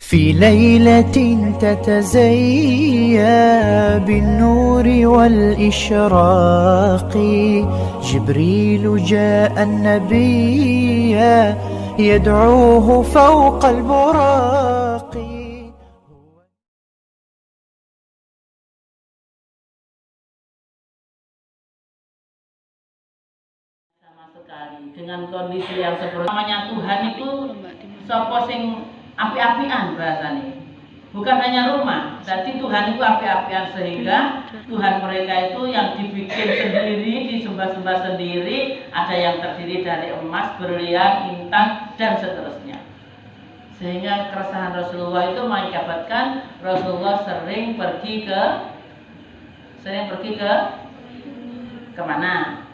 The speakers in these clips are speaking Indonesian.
في ليلة تتزيا بالنور والإشراق جبريل جاء النبي يدعوه فوق البراق. Sama sekali dengan kondisi yang seperti namanya Tuhan itu sapa sing api-apian bahasanya, bukan hanya rumah. Jadi Tuhan itu api-apian sehingga Tuhan mereka itu yang dibikin sendiri, disembah-sembah sendiri, ada yang terdiri dari emas, berlian, intan dan seterusnya. Sehingga keresahan Rasulullah itu mengakibatkan Rasulullah sering pergi ke kemana?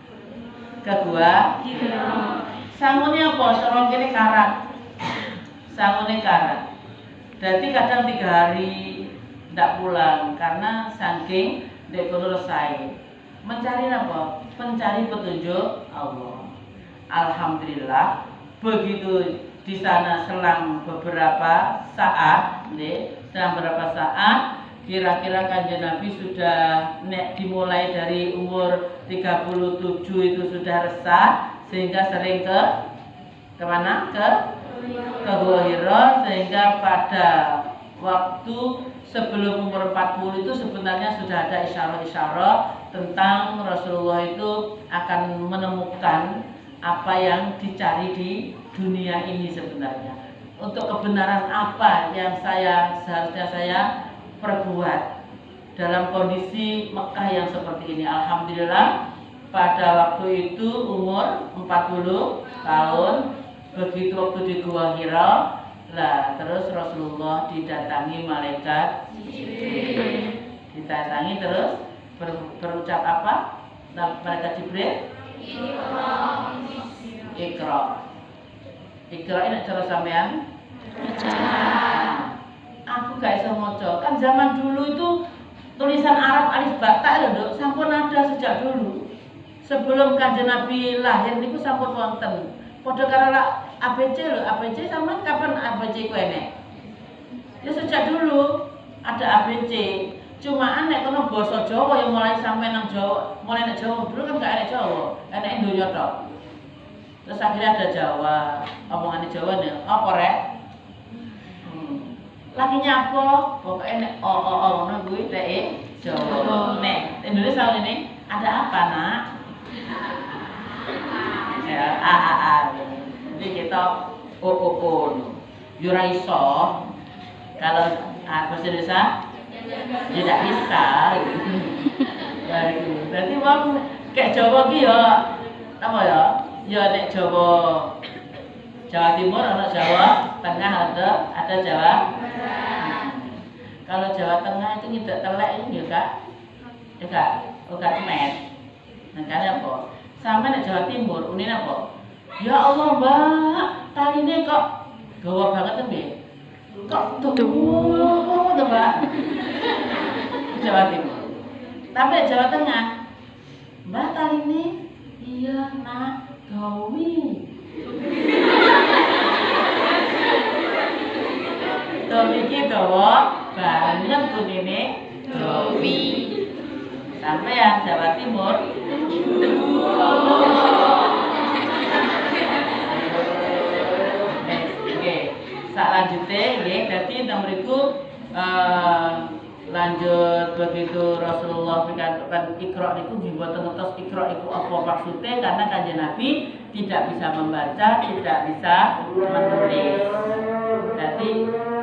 Ke gua. Sangune apa? Sorong kene karat. Sangune karat. Jadi kadang 3 hari tidak pulang karena saking ndek kono resai. Mencari apa? Mencari petunjuk Allah. Alhamdulillah begitu di sana selang beberapa saat, kira-kira Kanjeng Nabi sudah dimulai dari umur 37 itu sudah resah sehingga sering kemana? Ke Gua Hira, sehingga pada waktu sebelum umur 40 itu sebenarnya sudah ada isyarat-isyarat tentang Rasulullah itu akan menemukan apa yang dicari di dunia ini sebenarnya. Untuk kebenaran apa yang seharusnya saya perbuat dalam kondisi Mekah yang seperti ini. Alhamdulillah pada waktu itu umur 40 tahun, begitu waktu di Gua Hira lah, terus Rasulullah didatangi malaikat Jibril. Didatangi terus berucap apa? Malaikat Jibril, Iqra. Iqra ini cara sampean? Aku gak iso maca. Kan zaman dulu itu tulisan Arab alif ba ta lho, Nduk, sampun ada sejak dulu. Sebelum Kanjeng Nabi lahir niku sampun wonten. Padha karo ABC lho, ABC sampean kapan ABC ku enek? Ya sejak dulu ada ABC. Cuma nek kono basa Jawa yang mulai sampai nang Jawa, mulai nang Jawa dulu kan gak enek Jawa, enek donya tok. Terus akhirnya ada Jawa, omongan Jawa nih, apa rek? Lakinya apa? Pokoknya nek ngono kuwi rek Jawa. Nek Indonesia ini ada apa, Nak? Ya, jadi kita yura iso kalau bahasa Indonesia tidak bisa. Berarti wong kayak Jawa ki ya apa ya? Ya nek Jawa Timur ada Jawa Tengah, ada Jawa. Kalau Jawa Tengah itu tidak telek ini ya Kak, Kak Met. Makanya apa? Sama nek Jawa Timur, ini apa? Ya Allah Mbak, taline kok gawa banget nggih. Kok tuh Mbak. Jawa Timur. Tapi Jawa Tengah, Mbak taline iya nak gawi. Gawi iki gawa banget kunine gawi. Sampai yang Jawa Timur lanjutnya nggih, dadi nang mriku lanjut begitu Rasulullah kan Iqra niku nggih mboten ngertos Iqra iku apa maksudnya, karena Kanjeng Nabi tidak bisa membaca, tidak bisa menulis. Dadi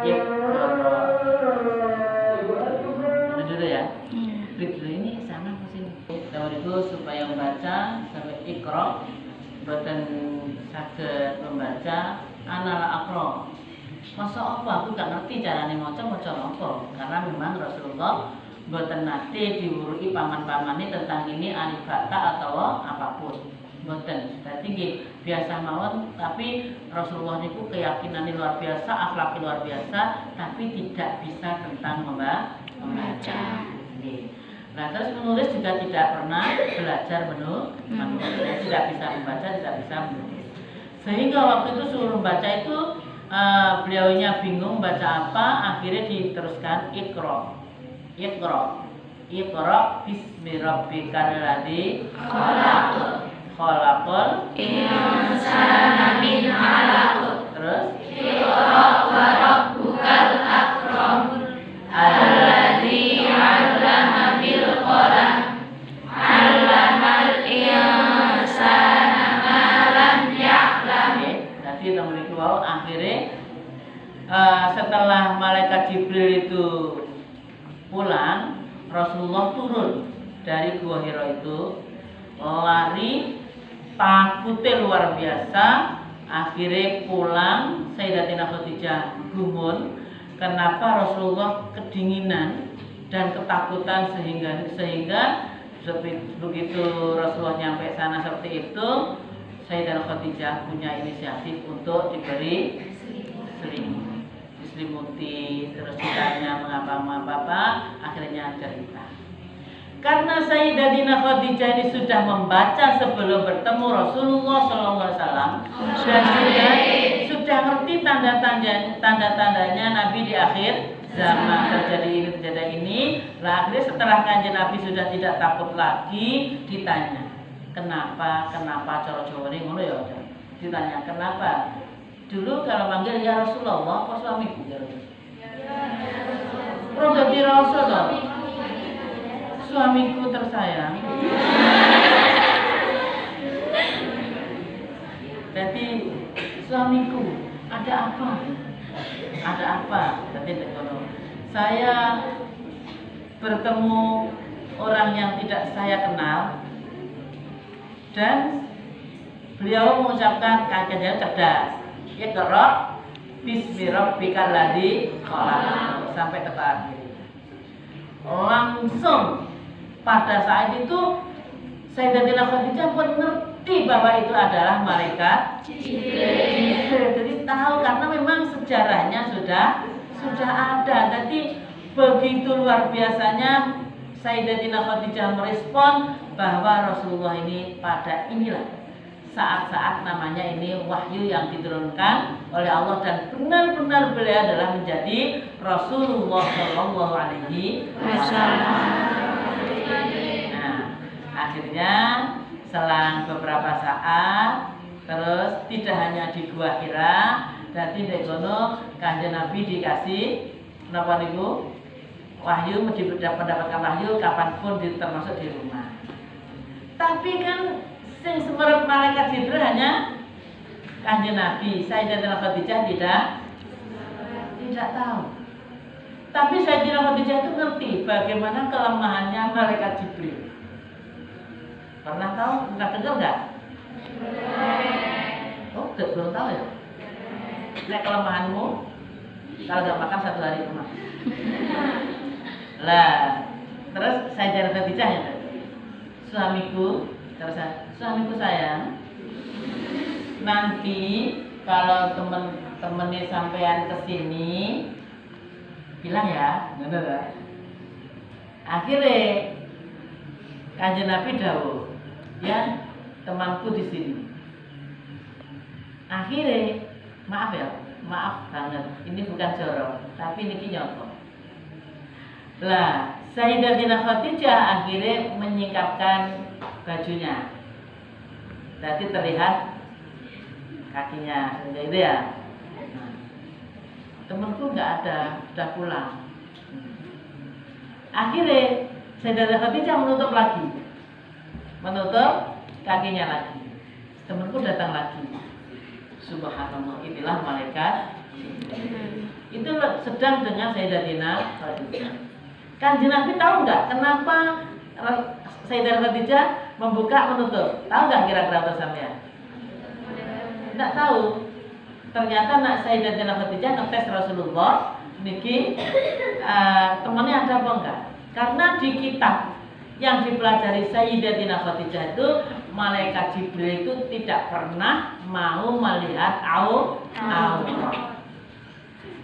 Iqra. Dulu ya. Dulu ini sana ke sini. Tahun itu supaya membaca sampai Iqra mboten saged membaca ana la aqra. Masa apa aku gak ngerti carane maca apa, karena memang Rasulullah mboten nate diwuruhi paman-pamane tentang ini alif ba ta atau apapun. Mboten. Dadi nggih biasa mawon, tapi Rasulullah niku keyakinane luar biasa, akhlak luar biasa, tapi tidak bisa tentang membaca. Nggih. Nah, terus menulis juga tidak pernah belajar menulis, tidak bisa membaca, tidak bisa menulis. Sehingga waktu itu suruh membaca itu beliaunya bingung baca apa, akhirnya diteruskan Iqra. Bismi rabbikal ladzi khalaqal insana min 'alaq. Terus Iqra wa rabbukal akram alladzi 'allama bil qalam 'allamal insana ma lam ya'lam. Jadi teman-teman wow, akhirnya setelah malaikat Jibril itu pulang, Rasulullah turun dari Gua Hira itu, lari, takutnya luar biasa. Akhirnya pulang, Sayyidatina Khadijah gumun. Kenapa Rasulullah kedinginan dan ketakutan sehingga begitu Rasulullah nyampe sana seperti itu, Sayyidatina Khadijah punya inisiatif untuk diberi selimut, diselimuti, terus ditanya mengapa, akhirnya cerita. Karena Sayyidatina Khadijah ini sudah membaca sebelum bertemu Rasulullah SAW dan sudah ngerti tanda-tandanya Nabi di akhir zaman terjadi ini. Lah akhirnya setelah kanjeng Nabi sudah tidak takut lagi, ditanya, kenapa cara Jawa ini ngono ya? Ditanya kenapa? Dulu kalau manggil ya Rasulullah, apa suamiku ya Rasulullah? Rodoti Rasulullah. Suamiku tersayang. Jadi suamiku ada apa? Jadi saya bertemu orang yang tidak saya kenal dan beliau mengucapkan kata-kata cerdas. Iqra bismi rabbikal ladzi khalaq sampai ke akhir. Langsung pada saat itu Sayyidatina Khadijah pun ngerti bahwa itu adalah malaikat Jibril. Jadi tahu karena memang sejarahnya sudah ada. Jadi begitu luar biasanya Sayyidatina Khadijah merespon bahwa Rasulullah ini pada inilah saat-saat namanya ini wahyu yang diturunkan oleh Allah dan benar-benar beliau adalah menjadi Rasulullah Shallallahu Alaihi Wasallam. Nah, akhirnya selang beberapa saat, terus tidak hanya di Gua Hira, dan di kono kanjeng Nabi dikasih napa niku wahyu, mendapatkan wahyu kapanpun termasuk di rumah. Tapi kan sing semerep malaikat Jibril hanya kanjeng Nabi. Sayyidatina Khadijah tidak tahu. Tapi Sayyidatina Khadijah itu ngerti bagaimana kelemahannya malaikat Jibril. Pernah tahu? Pernah dengar nggak? Oh, belum tahu ya? Nah, kelemahanmu kalau nggak makan 1 hari cuma. Lah, terus Sayyidatina Khadijah ya, suamiku sayang, nanti kalau temen-temennya sampean kesini bilang ya, bener. Akhirnya kanjeng Nabi dawuh, ya temanku di sini. Akhirnya maaf banget, ini bukan jorok, tapi ini nyoto. Lah, Sayyidatina Khadijah akhirnya menyingkapkan bajunya, jadi terlihat kakinya, gitu ya. Nah, temanku nggak ada, sudah pulang. Akhirnya Sayyidatina Khadijah menutup kakinya lagi. Temanku datang lagi. Subhanallah, inilah malaikat. Itu sedang dengan Sayyidatina Khadijah. Kanjeng Nabi tahu nggak kenapa Sayyidatina Khadijah membuka menutup? Tahu nggak kira-kira sampean? Nggak tahu. Ternyata nak Sayyidatina Khadijah ngetes Rasulullah niki temannya ada apa enggak? Karena di kitab yang dipelajari Sayyidatina Khadijah itu malaikat Jibril itu tidak pernah mau melihat aurat.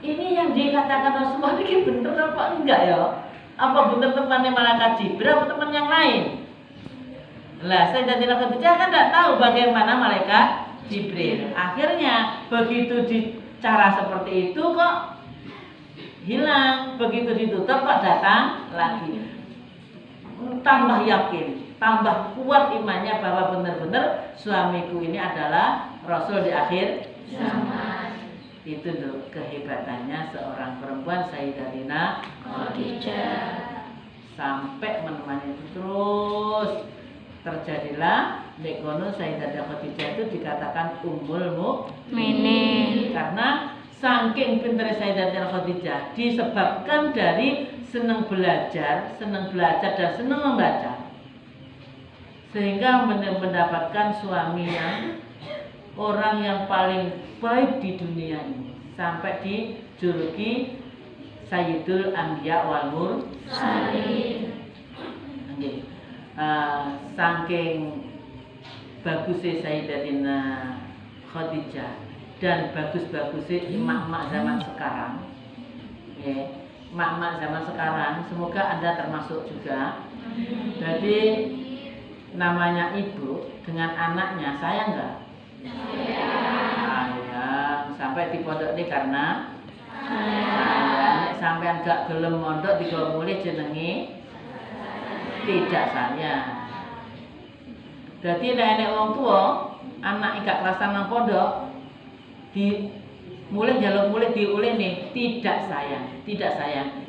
Ini yang dikatakan Rasulullah ini bener apa enggak ya? Apa bener temannya malaikat Jibril atau teman yang lain? Lah Sayyidatina Khadijah kan tidak tahu bagaimana malaikat Jibril. Akhirnya begitu cara seperti itu kok hilang, begitu ditutup kok datang lagi. Tambah yakin, tambah kuat imannya bahwa benar-benar suamiku ini adalah Rasul di akhir zaman. Itu loh kehebatannya seorang perempuan Sayyidatina Khadijah. Sampai menemani itu terus terjadilah Nekono Sayyidatina Khadijah itu dikatakan Ummul Mukminin. karena saking pintar Sayyidatina Khadijah disebabkan dari senang belajar dan senang membaca, sehingga mendapatkan suami yang orang yang paling baik di dunia ini, sampai dijuluki Sayyidul Anbiya wal Mursalin. Saking bagusnya Sayyidatina Khadijah dan bagus-bagusnya emak-emak zaman sekarang, emak-emak zaman sekarang, semoga Anda termasuk juga. Jadi namanya ibu dengan anaknya sayang nggak? Sayang. Sampai di pondok ini karena sayang. Sampai nggak gelem mondok digawa mulih jenenge tidak sayang. Jadi nenek wong tua anak gak kerasan nang pondok di mulai jaluk mulai diulih nih tidak sayang.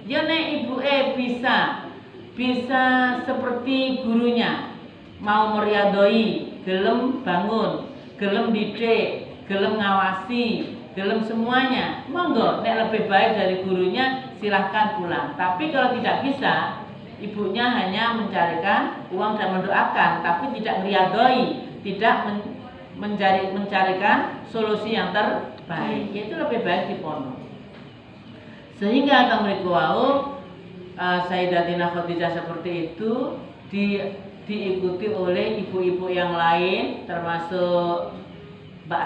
Ya nek ibu bisa seperti gurunya, mau meriadoi, gelem bangun, gelem didik, gelem ngawasi, gelem semuanya, monggo nek lebih baik dari gurunya silahkan pulang. Tapi kalau tidak bisa, ibunya hanya mencarikan uang dan mendoakan, tapi tidak meriadoi, tidak mencarikan solusi yang terbaik. Itu lebih baik di pondok. Sehingga mriku wau Sayyidatina Khadijah seperti itu diikuti oleh ibu-ibu yang lain, termasuk Mbak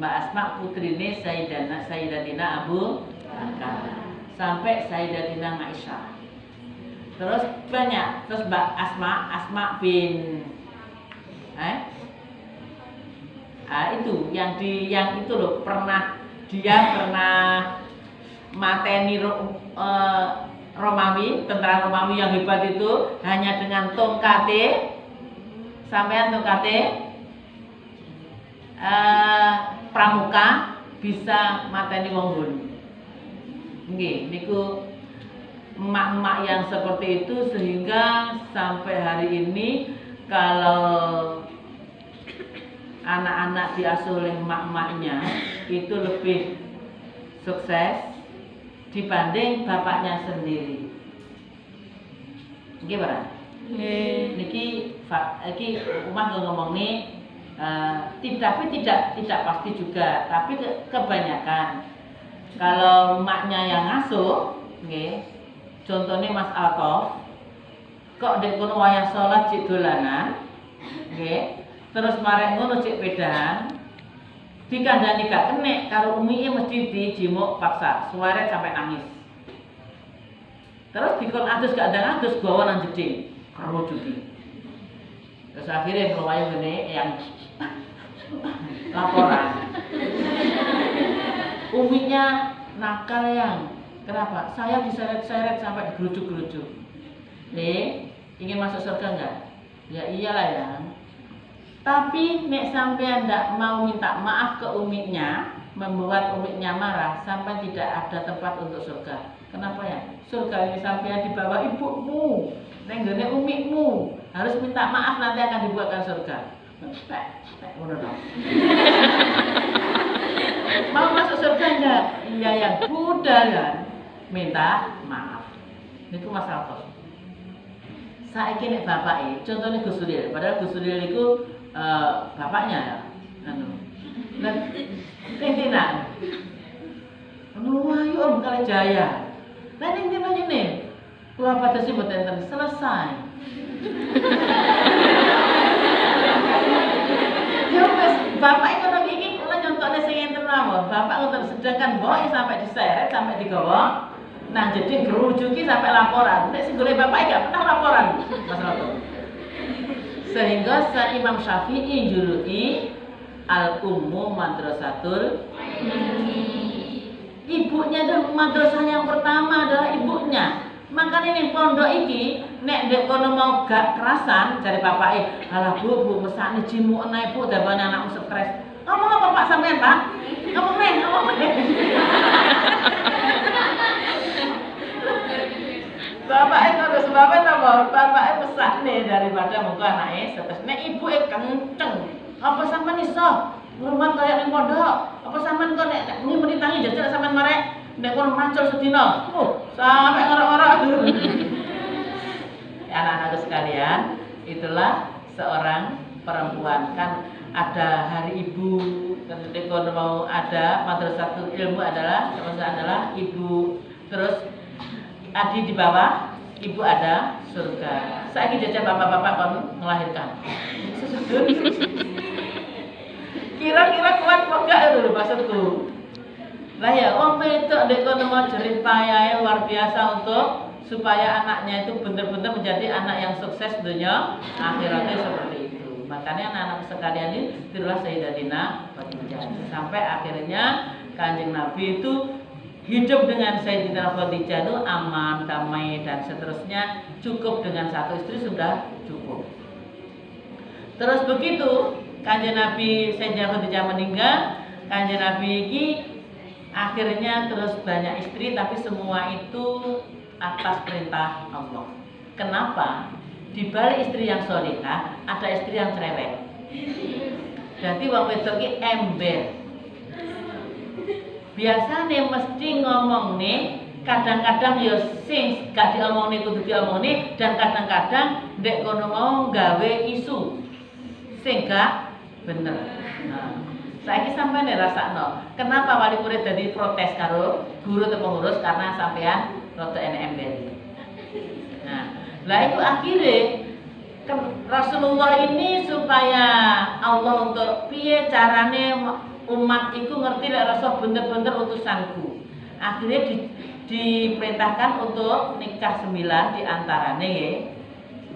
Asma putrine Sayyidatina Abu Bakar, sampai Sayyidatina Aisyah. Terus banyak, terus Mbak Asma bin itu yang itu loh, dia pernah mateni Romawi, tentara Romawi yang hebat itu hanya dengan tongkate, sampean tongkate pramuka bisa mateni wong bun. Nggih, niku emak-emak yang seperti itu, sehingga sampai hari ini kalau anak-anak diasuh oleh emak-emaknya itu lebih sukses dibanding bapaknya sendiri. Nggih, Pak. Niki Umar ngomong nih, tapi tidak pasti juga, tapi kebanyakan kalau emaknya yang ngasuh, nggih. Contohnya Mas Altof, kok dek kono wayah sholat cik dolanan, nggih. Terus marek ngono cik pedahan, dikandani gak kenek karo umike mesti dijimuk paksa, suwaret sampai nangis. Terus dikon adus gak ada adus gawa nang jeding, karo judi. Terus akhirnya mulai ngene yang laporan. Umiknya nakal yang kenapa? Saya diseret-seret sampai digerujuk-gerujuk. Nih, ingin masuk surga enggak? Ya iyalah ya. Tapi nek sampean ndak mau minta maaf ke umiknya, membuat umiknya marah, sampai tidak ada tempat untuk surga. Kenapa ya? Surga ini sampean dibawa ibumu, nek nggone umikmu, harus minta maaf, nanti akan dibuatkan surga. Mau masuk surga enggak? Iya yang udah kan, minta maaf. Niku masalah kok. Saiki nek bapake, contohnya Gus Suril, padahal Gus Suril itu bapaknya ya, dan pimpinan, ayo Om Kali Jaya, dan ini, keluar pada si beten selesai. Ya wes, bapak itu lagi ini kalau contohnya sing enten mawon, bapak ngoten, sedangkan boy sampai diseret, sampai digawa, nah jadi gerujuki sampai laporan. Nek sing golek bapak gak pernah laporan masalah itu. Sehingga Imam Syafi'i juluki Al ummu madrasatul. Ibunya itu madrasah yang pertama adalah ibunya. Makanya nih pondok iki nek ndek kono mau gak kerasan dari bapake, "Alah Bu, mesakne jimu enak Bu, darbane anakmu stres." Ngomong apa Pak sampean, Pak? Ngomong neh. Bapake kok sebabnya apa? Bapake mesakne daripada mengko anake stres. Nek ibuke kenceng, apa sampean iso ngrumat kaya ning pondok? Apa sampean kok nek muni tangi jajal sampean marek nek kono macul sedina? Sampai ngorok-ngorok. Anak-anakku sekalian, itulah seorang perempuan. Kan ada hari ibu, ketika mau ada madrasatul ilmu adalah ibu. Terus Adi di bawah, ibu ada surga. Saya jajah bapak-bapak kon melahirkan. Kira-kira kuat kok gak itu maksudku. Lah ya, wong wedok ndek kono mau jerih payahe luar biasa untuk supaya anaknya itu benar-benar menjadi anak yang sukses dunia akhiratnya seperti itu. Makanya anak-anak sekalian ini itulah Sayyidatina Khadijah. Sampai akhirnya Kanjeng Nabi itu hidup dengan Sayyidatina Khadijah itu aman, damai dan seterusnya. Cukup dengan satu istri sudah cukup. Terus begitu Kanjeng Nabi Sayyidatina Khadijah meninggal, Kanjeng Nabi ini akhirnya terus banyak istri, tapi semua itu atas perintah Allah. Kenapa? Di balik istri yang solihah ada istri yang cerewet. Jadi wong wedok iki ember. Biasanya mesti ngomong nih, kadang-kadang ya sing gak diomong nih kudu diomong nih, dan kadang-kadang ndek kono mau gawe isu sing gak bener. Nah, saiki sampeyan rasakno, kenapa wali murid dadi protes karo guru atau pengurus karena sampean rada enek ember. Nah, lah itu akhirnya Rasulullah ini supaya Allah untuk piye carane umat itu ngerti lek Rasul bener-bener utusanku. Akhirnya diperintahkan untuk nikah 9 di antarane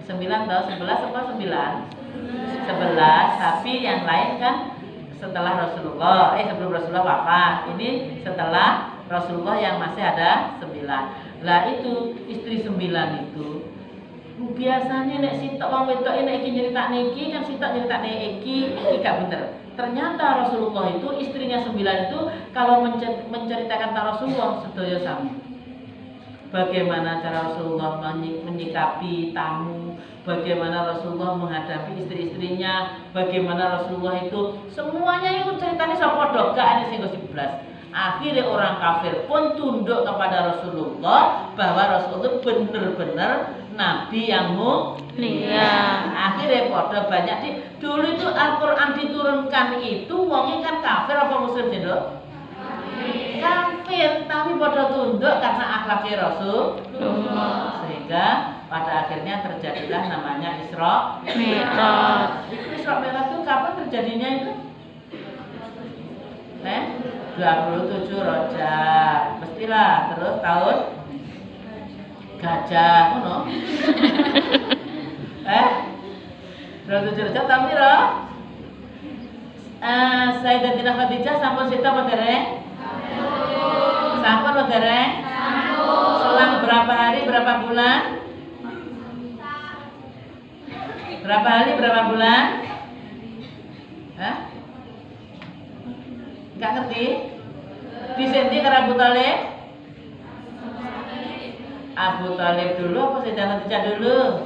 9 atau 11 apa 9? 11, tapi yang lain kan setelah Rasulullah, sebelum Rasulullah wafat. Ini setelah Rasulullah yang masih ada 9. Lah itu istri 9 itu biasanya nek sitok wong wedok nek iki nyeritakne iki kan sitok nyeritakne iki gak bener. Ternyata Rasulullah itu istrinya 9 itu kalau menceritakan tentang Rasulullah sedaya sami. Bagaimana cara Rasulullah menyikapi tamu, bagaimana Rasulullah menghadapi istri-istrinya, bagaimana Rasulullah itu semuanya itu ceritanya sapa padha gak ana sing 11. Akhirnya orang kafir pun tunduk kepada Rasulullah bahwa Rasulullah itu benar-benar Nabi yang mulia. Akhirnya pada banyak dulu itu Al-Quran diturunkan itu wongnya kan kafir apa muslim sih dok? Kafir, tapi pada tunduk karena akhlaknya Rasulullah. Sehingga pada akhirnya terjadilah namanya Isra Mi'raj. Isra Mi'raj itu kapan terjadinya itu? 27 Rajab, mestilah terus tahun gajah, ngono. 27 Rajab tahun piro? Sayyidatina Khadijah sampun sita apa dereng? Sampun apa dereng? Selang berapa hari, berapa bulan? Berapa hari, berapa bulan? Enggak ngerti? Disenti ke Abu Talib? Abu Talib dulu apa Sayyidatina Khadijah dulu?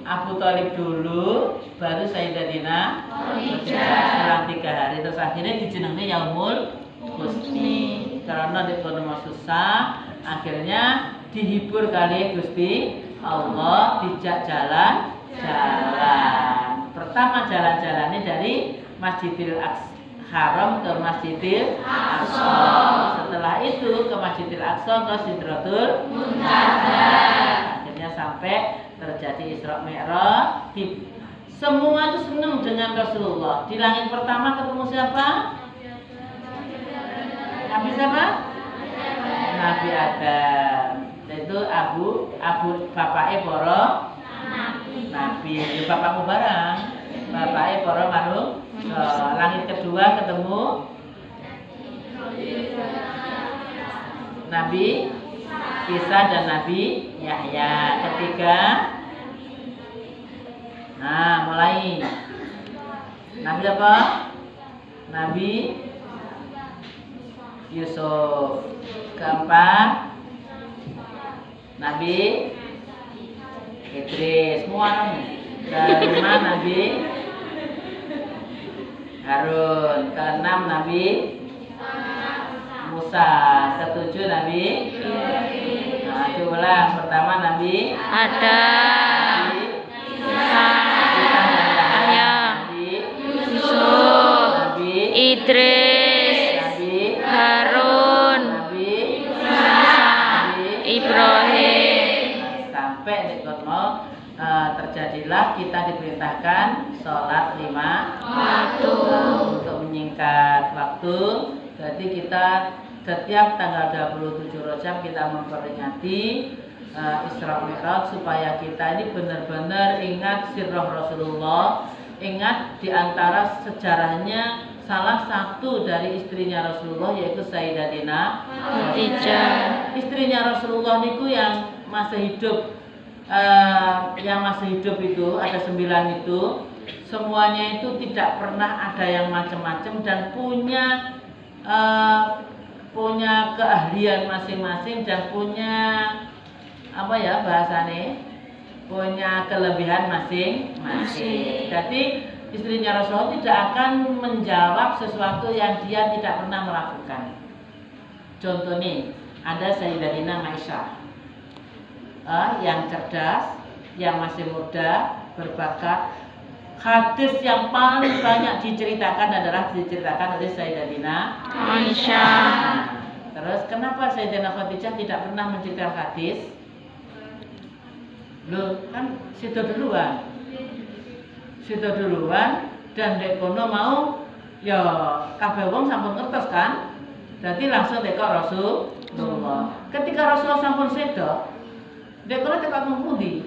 Abu Talib dulu, baru Sayyidatina Khadijah. Selang 3 hari terus akhirnya dijenengi Yaumul Husni. Karena dikono susah, akhirnya dihibur kali Gusti Allah, dijak jalan-jalan. Pertama jalan-jalannya dari Masjidil Haram ke Masjidil Aqsa. Setelah itu ke Masjidil Aqsa ke Sidratul Muntaha. Akhirnya sampai terjadi Isra Mi'raj. Semua itu senang dengan Rasulullah. Di langit pertama ketemu siapa? Nabi siapa? Nabi Adam. Itu Abu bapake para Nabi. Bapakmu barang. Bapake para marung Langit kedua ketemu Nabi Isa dan Nabi Yahya. Ketiga, nah mulai Nabi apa? Nabi Yusuf. Keempat, Nabi Idris. Semua kelima Nabi Harun. Keenam Nabi Musa. Ketujuh Nabi. Nah, diulang. Pertama Nabi Adam, Nabi Isa, Isa dan Yahya. Nabi Yusuf, Nabi Idris, Nabi Harun, Nabi Musa, Nabi Ibrahim. sampai di kono terjadilah kita diperintahkan sholat 5 Waktu. untuk menyingkat waktu. Jadi kita setiap tanggal 27 Rajab kita memperingati Isra Mi'raj supaya kita ini benar-benar ingat sirah Rasulullah, ingat diantara sejarahnya salah satu dari istrinya Rasulullah yaitu Sayyidatina Khadijah. Istrinya Rasulullah niku yang masih hidup, itu ada 9 itu, semuanya itu tidak pernah ada yang macam-macam dan punya keahlian masing-masing dan punya apa ya bahasane, punya kelebihan masing-masing. Jadi istrinya Rasulullah tidak akan menjawab sesuatu yang dia tidak pernah melakukan. Contoh nih, ada Sayyidatina Aisyah yang cerdas, yang masih muda, berbakat. Hadis yang paling banyak diceritakan adalah diceritakan oleh Sayyidatina Aisyah. Nah, terus kenapa Sayyidatina Khadijah tidak pernah menceritakan hadis? Loh, kan situ duluan dan dek kono mau ya kabeh wong sampun ngertos kan? Jadi langsung teko Rasulullah. Ketika Rasulullah sampun sedo, dek kono teko ngendi?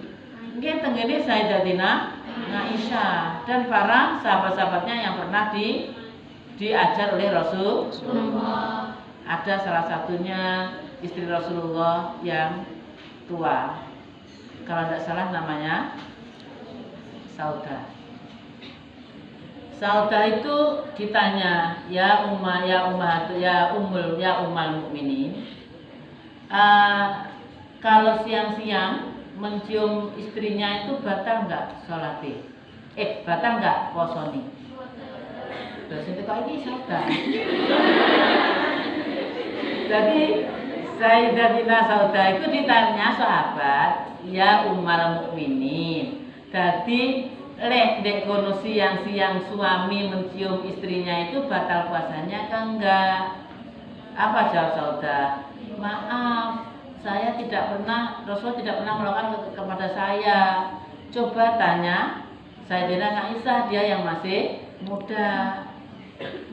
Nggih tengene Sayyidatina Aisyah dan para sahabat-sahabatnya yang pernah diajar oleh Rasulullah. Ada salah satunya istri Rasulullah yang tua, kalau tidak salah namanya Saudah. Saudah itu ditanya, ya ummul mukminin, kalau siang-siang mencium istrinya itu batal nggak sholatnya? Batal nggak posoni? Terus itu kok ini Saudah. Jadi Sayyidatina Saudah itu ditanya sahabat, ya ummul mukminin. Jadi dek kono siang-siang suami mencium istrinya itu batal puasanya kan enggak? Apa jawab Saudah? Maaf, saya tidak pernah, Rasulullah tidak pernah melakukan kepada saya. Coba tanya Sayyidatina Aisyah, dia yang masih muda.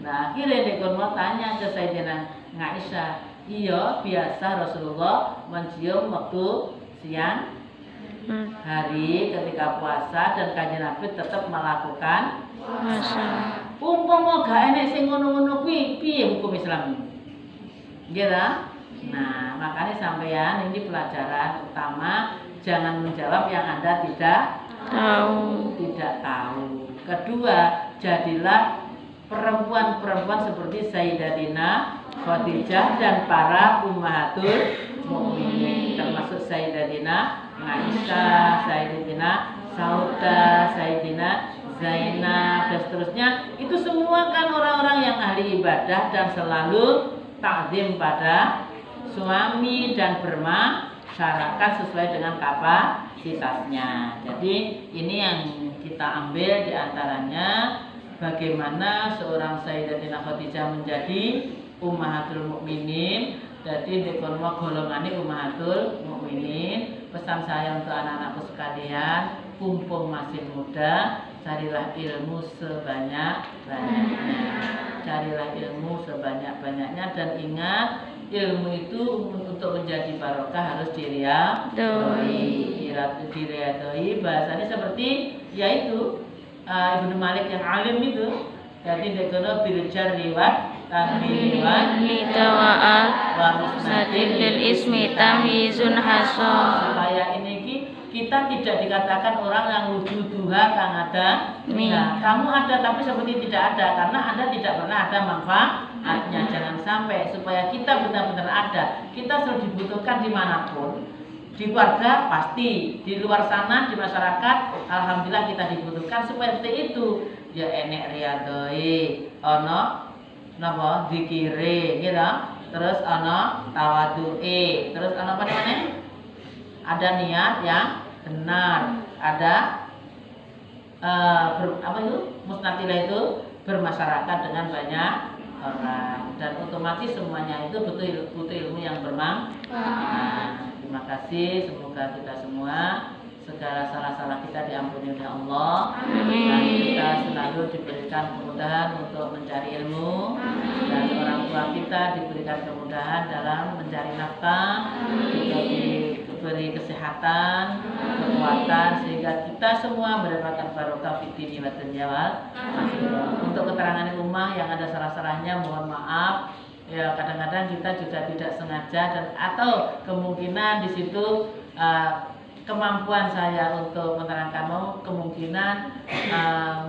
Nah akhirnya dek kono tanya ke Sayyidatina Aisyah, iya biasa Rasulullah mencium waktu siang hari ketika puasa dan kanjeng Nabi tetap melakukan puasa. Umpama gak enek sing ngono-ngono kuwi piye hukum Islam? Nggih ta? Nah, makanya sampeyan ini pelajaran utama, jangan menjawab yang Anda tidak tahu. Kedua, jadilah perempuan-perempuan seperti Sayyidatina Khadijah dan para ummahatul mukminin, termasuk Sayyidatina Aisyah, Sayyidatina Saudah, Sayyidina Zainab dan seterusnya. Itu semua kan orang-orang yang ahli ibadah dan selalu takzim pada suami dan bermasyarakat sesuai dengan kapasitasnya. Jadi ini yang kita ambil diantaranya bagaimana seorang Sayyidatina Khadijah menjadi ummahatul mukminin. Jadi dekonwa golongane ummahatul mukminin. Pesan saya untuk anak-anakku sekalian, mumpung masih muda, carilah ilmu sebanyak-banyaknya. Carilah ilmu sebanyak-banyaknya dan ingat, ilmu itu untuk menjadi barokah harus diriadoi. Bahasanya seperti yaitu Ibnu Malik yang alim itu, Jadi dekono bil jarri wa tanwini wa Nitawa'al wa musnadin Sadil ismi tamyizun haso supaya ini kita tidak dikatakan orang yang wujuduha kang ada Min. kamu ada tapi seperti tidak ada karena Anda tidak pernah ada manfaatnya. Jangan sampai supaya kita benar-benar ada. Kita selalu dibutuhkan dimanapun, di keluarga pasti, di luar sana di masyarakat alhamdulillah kita dibutuhkan supaya seperti itu. Ya enek riyadhoi ana napa zikire gitu, terus ana tawadhu'e, terus ana apa namanya, ada niat yang benar, ada apa itu musnatilah itu bermasyarakat dengan banyak orang, dan otomatis semuanya itu butuh ilmu yang bermanfaat. Terima kasih, semoga kita semua segala salah-salah kita diampuni oleh Allah. Dan kita selalu diberikan kemudahan untuk mencari ilmu, dan orang tua kita diberikan kemudahan dalam mencari nafkah, diberi kesehatan, kekuatan, sehingga kita semua mendapatkan barokah fid dini wa dunya wal akhirah. Untuk keterangan ummah yang ada salah-salahnya mohon maaf. Ya, kadang-kadang kita juga tidak sengaja dan atau kemungkinan di situ kemampuan saya untuk menerangkanmu kemungkinan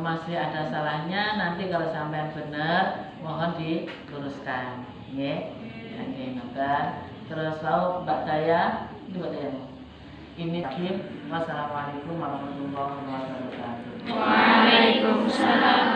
masih ada salahnya. Nanti kalau sampean benar mohon diluruskan, nggih. Nggih, terus lalu Mbak Daya, ini Mbak Daya. Ini akhir. Wassalamualaikum warahmatullahi wabarakatuh. Waalaikumsalam